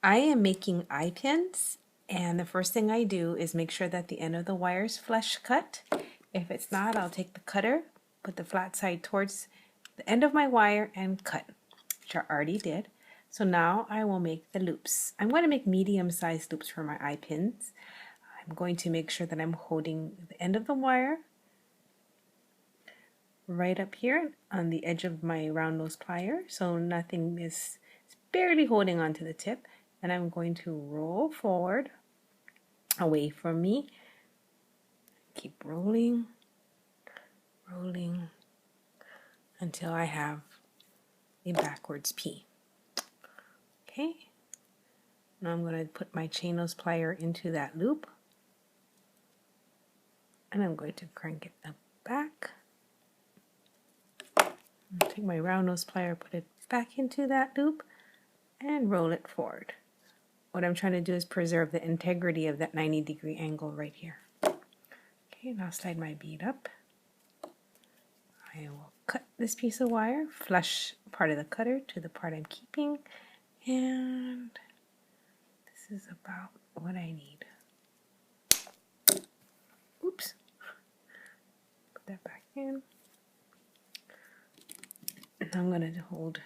I am making eye pins, and the first thing I do is make sure that the end of the wire is flush cut. If it's not, I'll take the cutter, put the flat side towards the end of my wire and cut, which I already did. So now I will make the loops. I'm going to make medium-sized loops for my eye pins. I'm going to make sure that I'm holding the end of the wire right up here on the edge of my round nose plier, so nothing is barely holding onto the tip. And I'm going to roll forward away from me. Keep rolling, rolling until I have a backwards P. Okay, now I'm going to put my chain nose plier into that loop, and I'm going to crank it up back. Take my round nose plier, put it back into that loop, and roll it forward. What I'm trying to do is preserve the integrity of that 90-degree angle right here. Okay, now slide my bead up. I will cut this piece of wire, flush part of the cutter to the part I'm keeping, and this is about what I need. Oops. Put that back in. And I'm going to hold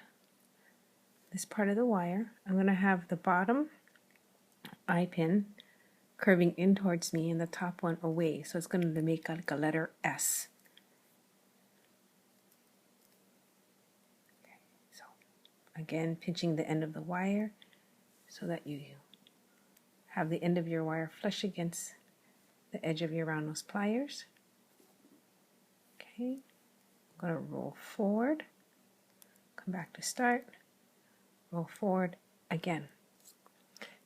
this part of the wire. I'm going to have the bottom eye pin curving in towards me and the top one away, so it's going to make like a letter S. Okay, so again, pinching the end of the wire so that you have the end of your wire flush against the edge of your round nose pliers. Okay, I'm going to roll forward, come back to start, roll forward again.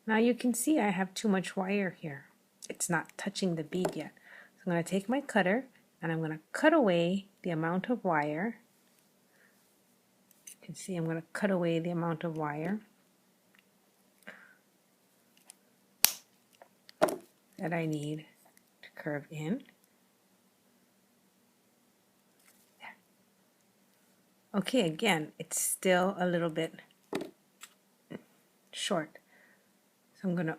Now you can see I have too much wire here. It's not touching the bead yet. So I'm going to take my cutter and I'm going to cut away the amount of wire. You can see I'm going to cut away the amount of wire that I need to curve in. There. Okay, again, it's still a little bit short. So I'm going to,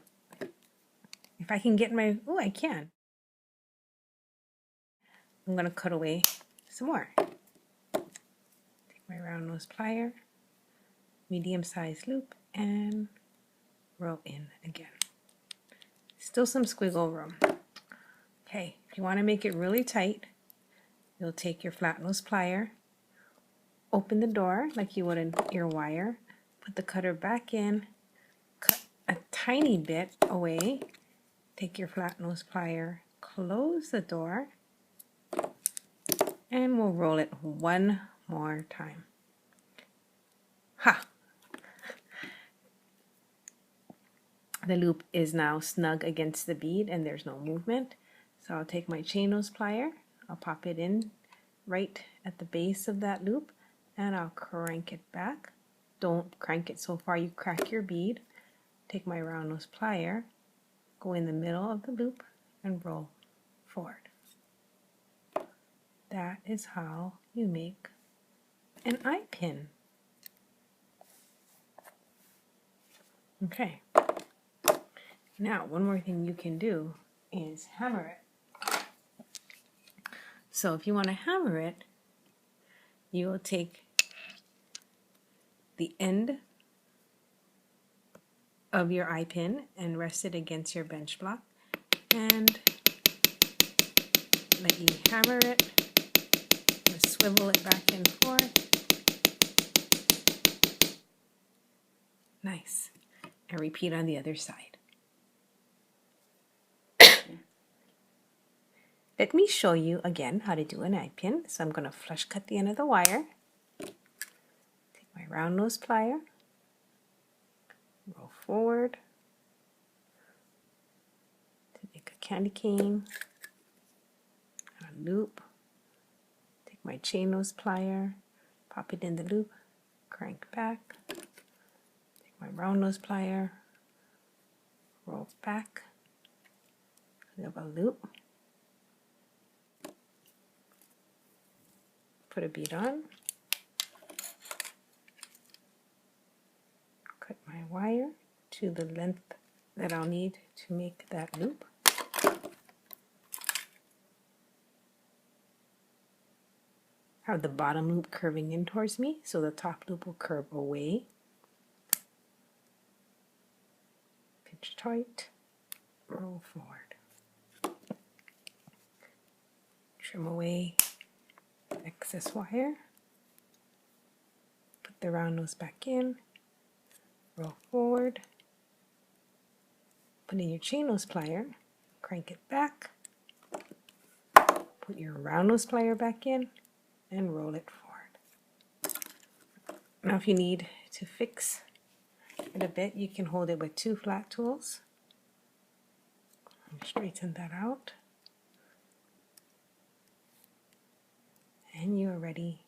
if I can get my, oh, I can. I'm going to cut away some more. Take my round nose plier, medium-sized loop, and roll in again. Still some squiggle room. Okay, if you want to make it really tight, you'll take your flat nose plier, open the door like you would in your wire, put the cutter back in, cut a tiny bit away, take your flat nose plier, close the door, and we'll roll it one more time. Ha! The loop is now snug against the bead and there's no movement. So I'll take my chain nose plier, I'll pop it in right at the base of that loop, and I'll crank it back. Don't crank it so far you crack your bead. Take my round nose plier, go in the middle of the loop, and roll forward. That is how you make an eye pin. Okay. Now, one more thing you can do is hammer it. So if you want to hammer it, you will take the end of your eye pin and rest it against your bench block and lightly hammer it, just swivel it back and forth. Nice. And repeat on the other side. Let me show you again how to do an eye pin. So I'm going to flush cut the end of the wire. Take my round nose plier, roll forward to make a candy cane, a loop. Take my chain nose plier, pop it in the loop, crank back. Take my round nose plier, roll back, have a loop. Put a bead on, cut my wire to the length that I'll need to make that loop. Have the bottom loop curving in towards me, so the top loop will curve away. Pinch tight, roll forward. Trim away excess wire. Put the round nose back in, roll forward. Put in your chain nose plier, crank it back. Put your round nose plier back in, and roll it forward. Now if you need to fix it a bit, you can hold it with 2 flat tools and straighten that out. And you are ready